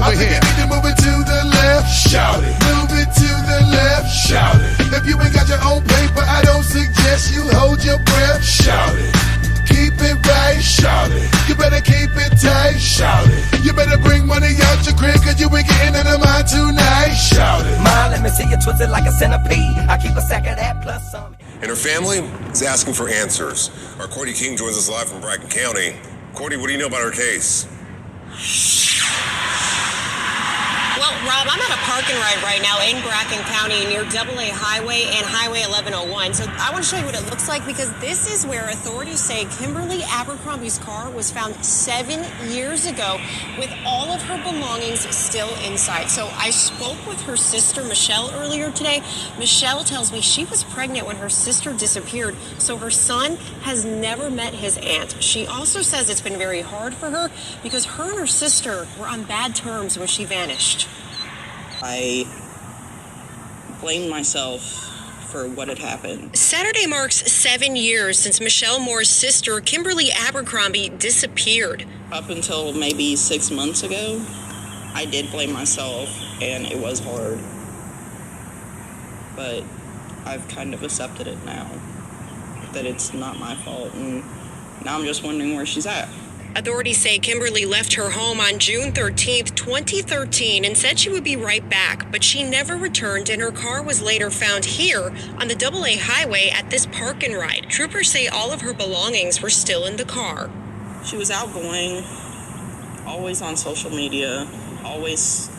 over here. You need to move it to the left, shout it. Move it to the left, shout it. If you ain't got your own paper, I don't suggest you hold your breath, shout it. Keep it right, shout it. You better keep it tight, shout it. You better bring money out your crib, cause you ain't getting into mine tonight, shout it. Mine, let me see you twist it like a centipede. I keep a sack of that plus some. And her family is asking for answers. Our Courtney King joins us live from Bracken County. Courtney, what do you know about her case? Well, Rob, I'm at a park and ride right now in Bracken County near AA Highway and Highway 1101. So I want to show you what it looks like because this is where authorities say Kimberly Abercrombie's car was found 7 years ago with all of her belongings still inside. So I spoke with her sister, Michelle, earlier today. Michelle tells me she was pregnant when her sister disappeared, so her son has never met his aunt. She also says it's been very hard for her because her and her sister were on bad terms when she vanished. I blame myself for what had happened. Saturday marks 7 years since Michelle Moore's sister, Kimberly Abercrombie, disappeared. Up until maybe 6 months ago, I did blame myself, and it was hard. But I've kind of accepted it now, that it's not my fault, and now I'm just wondering where she's at. Authorities say Kimberly left her home on June 13th, 2013 and said she would be right back, but she never returned and her car was later found here on the AA highway at this park and ride. Troopers say all of her belongings were still in the car. She was outgoing, always on social media, always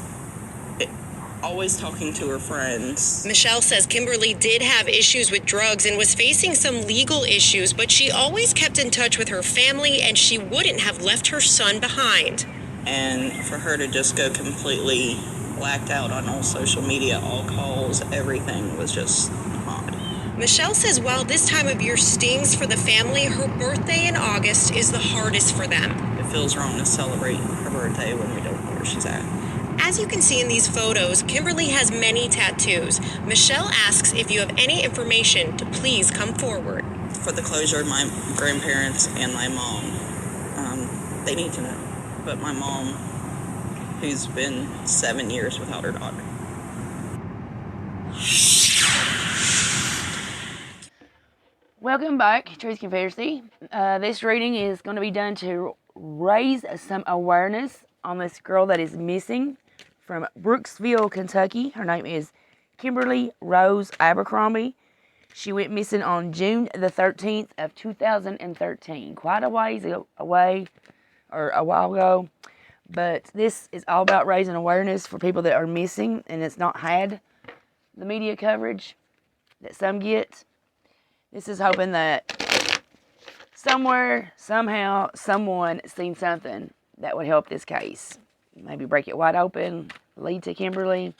talking to her friends. Michelle says Kimberly did have issues with drugs and was facing some legal issues, but she always kept in touch with her family and she wouldn't have left her son behind. And for her to just go completely blacked out on all social media, all calls, everything was just odd. Michelle says while this time of year stings for the family, her birthday in August is the hardest for them. It feels wrong to celebrate her birthday when we don't know where she's at. As you can see in these photos, Kimberly has many tattoos. Michelle asks if you have any information to please come forward. For the closure of my grandparents and my mom, they need to know. But my mom, who's been 7 years without her daughter. Welcome back, Truth Confederacy. This reading is going to be done to raise some awareness on this girl that is missing from Brooksville, Kentucky. Her name is Kimberly Rose Abercrombie. She went missing on June the 13th of 2013. Quite a ways away, or a while ago. But this is all about raising awareness for people that are missing and it's not had the media coverage that some get. This is hoping that somewhere, somehow, someone seen something that would help this case. Maybe break it wide open, lead to Kimberly,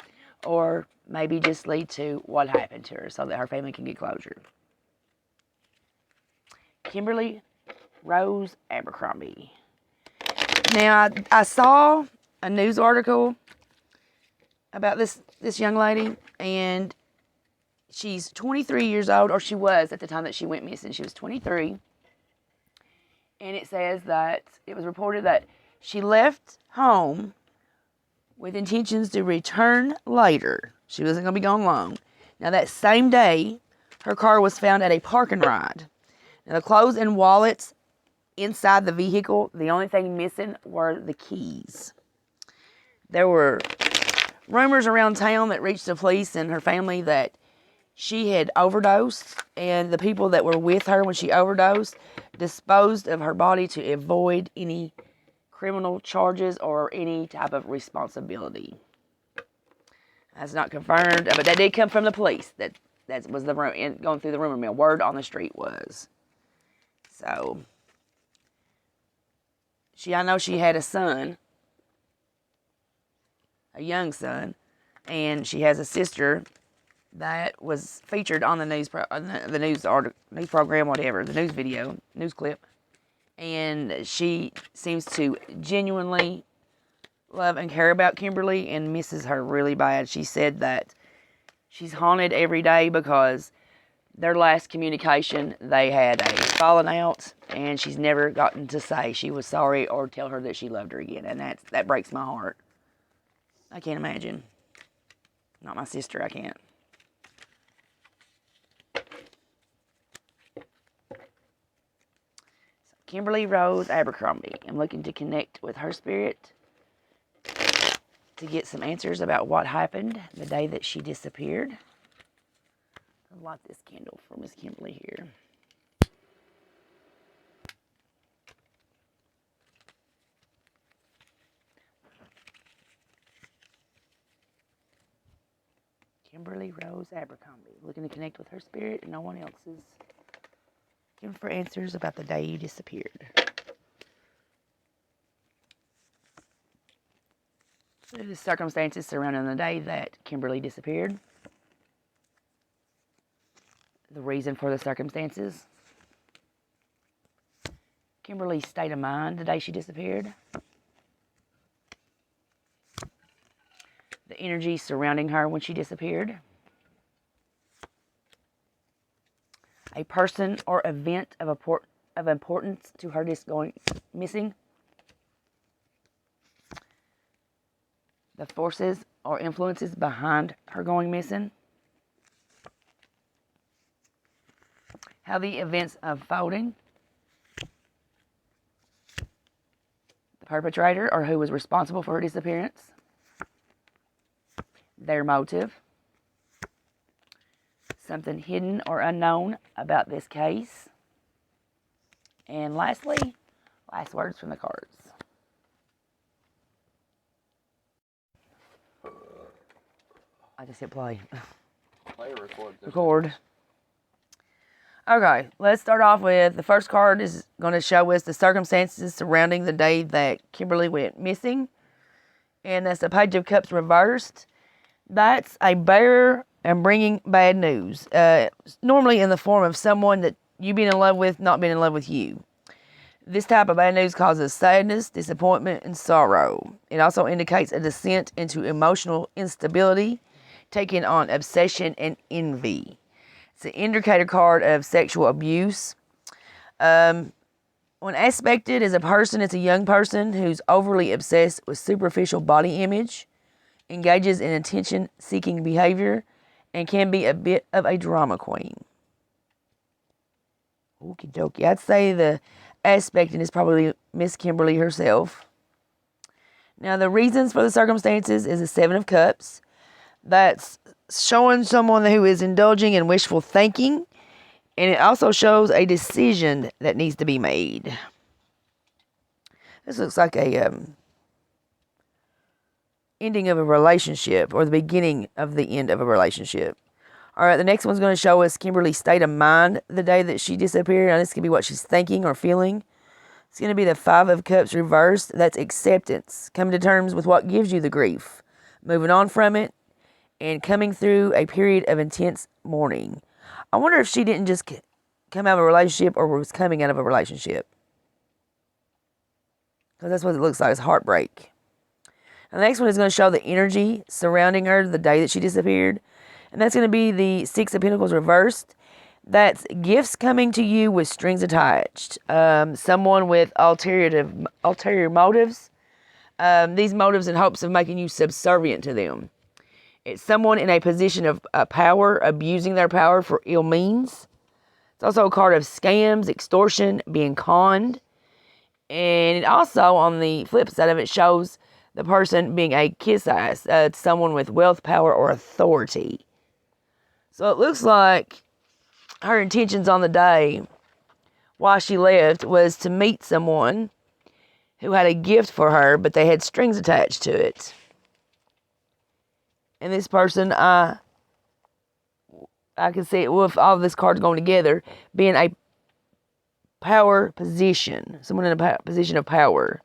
or maybe just lead to what happened to her so that her family can get closure. Kimberly Rose Abercrombie. Now, I saw a news article about this young lady, and she's 23 years old, or she was at the time that she went missing. She was 23. And it says that it was reported that she left home with intentions to return later. She wasn't going to be gone long. Now, that same day, her car was found at a park and ride. Now, the clothes and wallets inside the vehicle, the only thing missing were the keys. There were rumors around town that reached the police and her family that she had overdosed, and the people that were with her when she overdosed disposed of her body to avoid any criminal charges or any type of responsibility. That's not confirmed, but that did come from the police. That was the going through the rumor mill. Word on the street was. So, I know she had a son, a young son, and she has a sister that was featured on the news news program, whatever, the news video, news clip. And she seems to genuinely love and care about Kimberly and misses her really bad. She said that she's haunted every day because their last communication, they had a falling out, and she's never gotten to say she was sorry or tell her that she loved her again. And that breaks my heart. I can't imagine. Not my sister, I can't. Kimberly Rose Abercrombie. I'm looking to connect with her spirit to get some answers about what happened the day that she disappeared. I'll light this candle for Miss Kimberly here. Kimberly Rose Abercrombie. Looking to connect with her spirit and no one else's. Looking for answers about the day you disappeared. The circumstances surrounding the day that Kimberly disappeared. The reason for the circumstances. Kimberly's state of mind the day she disappeared. The energy surrounding her when she disappeared. A person or event of importance to her going missing. The forces or influences behind her going missing. How the events unfolding. The perpetrator or who was responsible for her disappearance. Their motive. Something hidden or unknown about this case. And lastly, last words from the cards. I just hit play. Play or record? Record. Okay, let's start off with the first card is going to show us the circumstances surrounding the day that Kimberly went missing. And that's the Page of Cups reversed. That's a bearer and bringing bad news. Normally in the form of someone that you being in love with, not being in love with you. This type of bad news causes sadness, disappointment, and sorrow. It also indicates a descent into emotional instability, taking on obsession and envy. It's an indicator card of sexual abuse. When aspected as a person, it's a young person who's overly obsessed with superficial body image, engages in attention-seeking behavior, and can be a bit of a drama queen. Okie dokie. I'd say the aspecting is probably Miss Kimberly herself. Now, the reasons for the circumstances is the Seven of Cups. That's showing someone who is indulging in wishful thinking. And it also shows a decision that needs to be made. This looks like a ending of a relationship or the beginning of the end of a relationship. All right, the next one's going to show us Kimberly's state of mind the day that she disappeared. Now, this could be what she's thinking or feeling. It's going to be the Five of Cups reversed. That's acceptance. Coming to terms with what gives you the grief. Moving on from it and coming through a period of intense mourning. I wonder if she didn't just come out of a relationship or was coming out of a relationship. Because that's what it looks like. It's heartbreak. And the next one is going to show the energy surrounding her the day that she disappeared. And that's going to be the Six of Pentacles reversed. That's gifts coming to you with strings attached. Someone with ulterior motives. These motives in hopes of making you subservient to them. It's someone in a position of power, abusing their power for ill means. It's also a card of scams, extortion, being conned. And it also, on the flip side of it, shows the person being a kiss ass. Someone with wealth, power, or authority. So it looks like her intentions on the day while she left was to meet someone who had a gift for her, but they had strings attached to it. And this person, I can see it with all of this cards going together, being a power position. Someone in a position of power.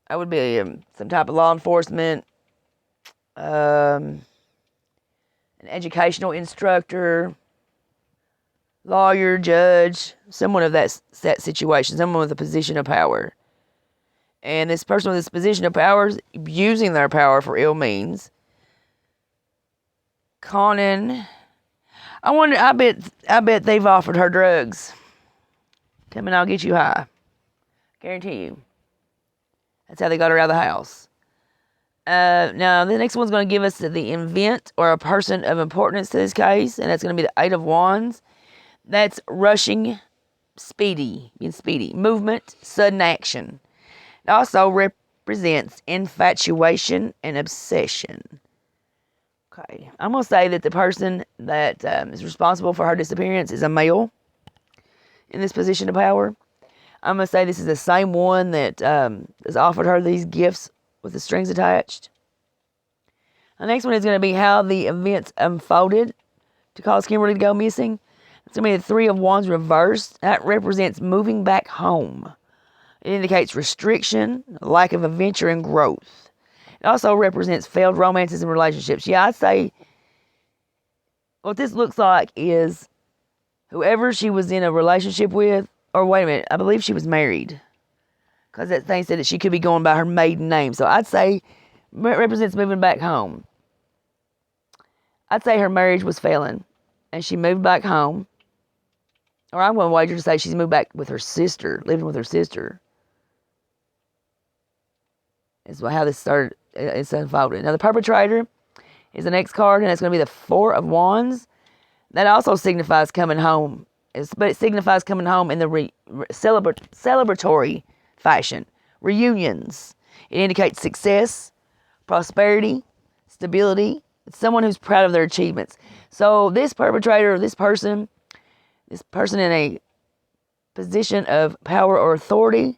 That would be some type of law enforcement, an educational instructor, lawyer, judge, someone of that situation, someone with a position of power. And this person with this position of power is using their power for ill means. Conning. I bet they've offered her drugs. Come and I'll get you high. Guarantee you. That's how they got her out of the house. Now, the next one's going to give us the event or a person of importance to this case, and that's going to be the Eight of Wands. That's rushing, being speedy, movement, sudden action. It also represents infatuation and obsession. Okay, I'm going to say that the person that is responsible for her disappearance is a male in this position of power. I'm going to say this is the same one that has offered her these gifts with the strings attached. The next one is going to be how the events unfolded to cause Kimberly to go missing. It's going to be the Three of Wands reversed. That represents moving back home. It indicates restriction, lack of adventure, and growth. It also represents failed romances and relationships. Yeah, I'd say what this looks like is whoever she was in a relationship with, or wait a minute, I believe she was married. Because that thing said that she could be going by her maiden name. So I'd say it represents moving back home. I'd say her marriage was failing. And she moved back home. Or I'm going to wager to say she's moved back with her sister. Living with her sister. Is how this started. It's unfolded. Now the Perpetrator is the next card. And it's going to be the Four of Wands. That also signifies coming home. But it signifies coming home in the celebratory fashion. Reunions. It indicates success, prosperity, stability. It's someone who's proud of their achievements. So this perpetrator, this person in a position of power or authority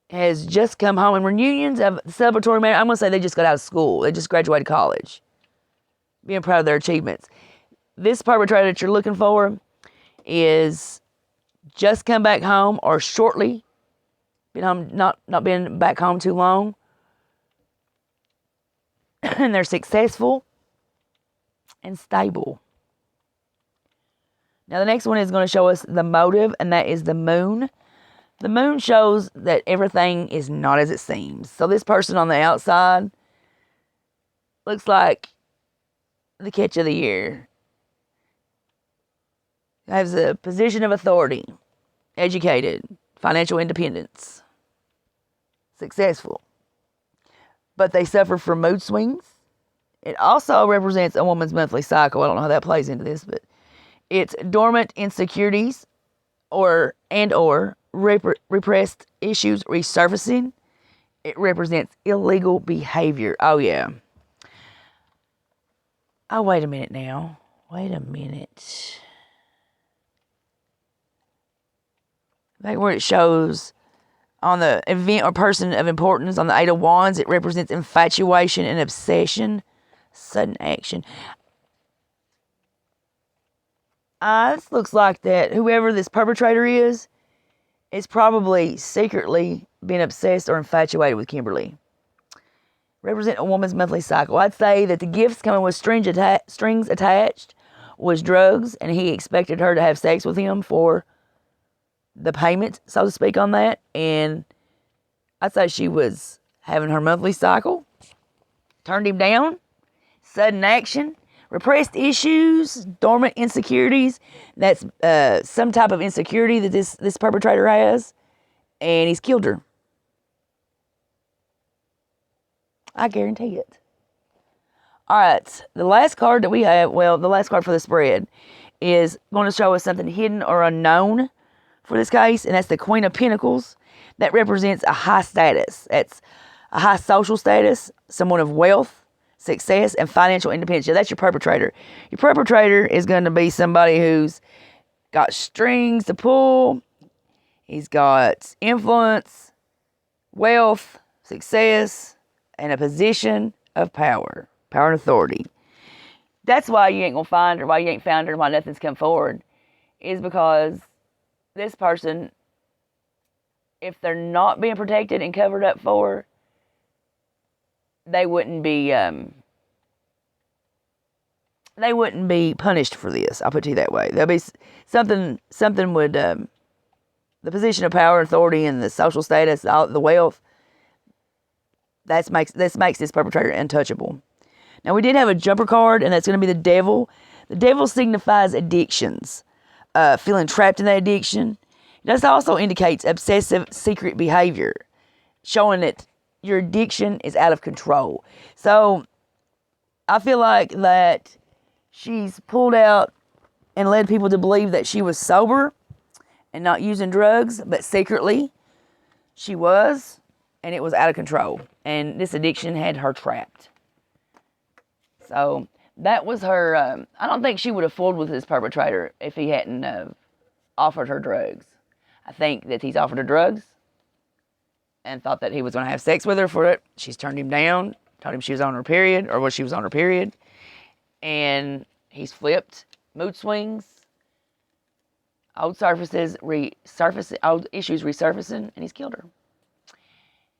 has just come home. In reunions of celebratory manner, I'm going to say they just got out of school. They just graduated college. Being proud of their achievements. This perpetrator that you're looking for is just come back home or shortly. Been home, not been back home too long. And they're successful and stable. Now the next one is going to show us the motive, and that is the moon. The moon shows that everything is not as it seems. So this person on the outside looks like the catch of the year. Has a position of authority, educated, financial independence, successful. But they suffer from mood swings. It also represents a woman's monthly cycle. I don't know how that plays into this, but it's dormant insecurities or repressed issues resurfacing. It represents illegal behavior. Oh, yeah. Oh, wait a minute now. Wait a minute. Like where it shows on the event or person of importance on the Eight of Wands, it represents infatuation and obsession, sudden action. This looks like that whoever this perpetrator is probably secretly been obsessed or infatuated with Kimberly. Represent a woman's monthly cycle. I'd say that the gifts coming with strings attached was drugs, and he expected her to have sex with him for the payment, so to speak, on that. And I'd say she was having her monthly cycle. Turned him down. Sudden action. Repressed issues. Dormant insecurities. That's some type of insecurity that this perpetrator has. And he's killed her. I guarantee it. Alright, the last card that we have, the last card for the spread is going to show us something hidden or unknown for this case, and that's the Queen of Pentacles. That represents a high status. That's a high social status, someone of wealth, success, and financial independence. Yeah, that's your perpetrator. Your perpetrator is going to be somebody who's got strings to pull. He's got influence, wealth, success, and a position of power and authority. That's why you ain't going to find her, why you ain't found her, why nothing's come forward, is because this person, if they're not being protected and covered up for, they wouldn't be punished for this. I'll put it to you that way. There'll be something would, the position of power, authority, and the social status, the wealth, this makes this perpetrator untouchable. Now, we did have a jumper card, and that's going to be the Devil. The Devil signifies addictions. Feeling trapped in that addiction. It also indicates obsessive secret behavior, showing that your addiction is out of control. So I feel like that she's pulled out and led people to believe that she was sober and not using drugs, but secretly she was, and it was out of control. And this addiction had her trapped. So that was her. I don't think she would have fooled with this perpetrator if he hadn't offered her drugs. I think that he's offered her drugs and thought that he was going to have sex with her for it. She's turned him down, told him she was on her period, or she was on her period. And he's flipped, mood swings, old old issues resurfacing, and he's killed her.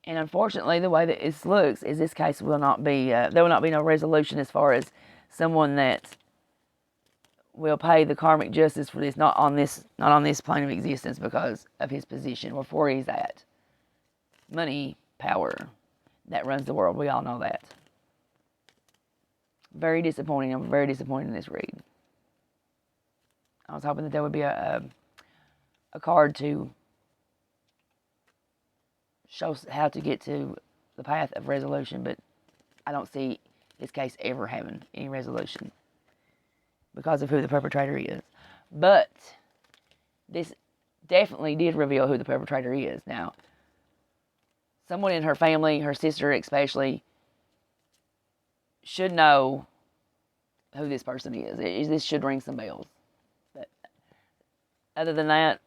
And unfortunately, the way that this looks is this case will not be, there will not be no resolution as far as someone that will pay the karmic justice for this, not on this plane of existence because of his position, or where he's at. Money, power, that runs the world. We all know that. Very disappointing. I'm very disappointed in this read. I was hoping that there would be a card to show how to get to the path of resolution, but I don't see this case ever having any resolution because of who the perpetrator is. But this definitely did reveal who the perpetrator is. Now, someone in her family, her sister especially, should know who this person is. This should ring some bells. But other than that,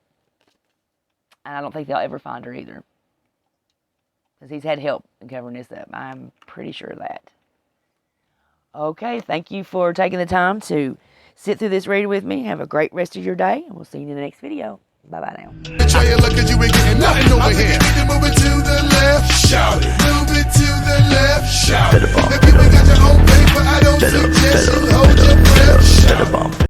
I don't think they'll ever find her either. Because he's had help in covering this up. I'm pretty sure of that. Okay, thank you for taking the time to sit through this read with me. Have a great rest of your day, and we'll see you in the next video. Bye-bye now. Try your luck 'cause you ain't getting nothing over here. Moving to the left, shout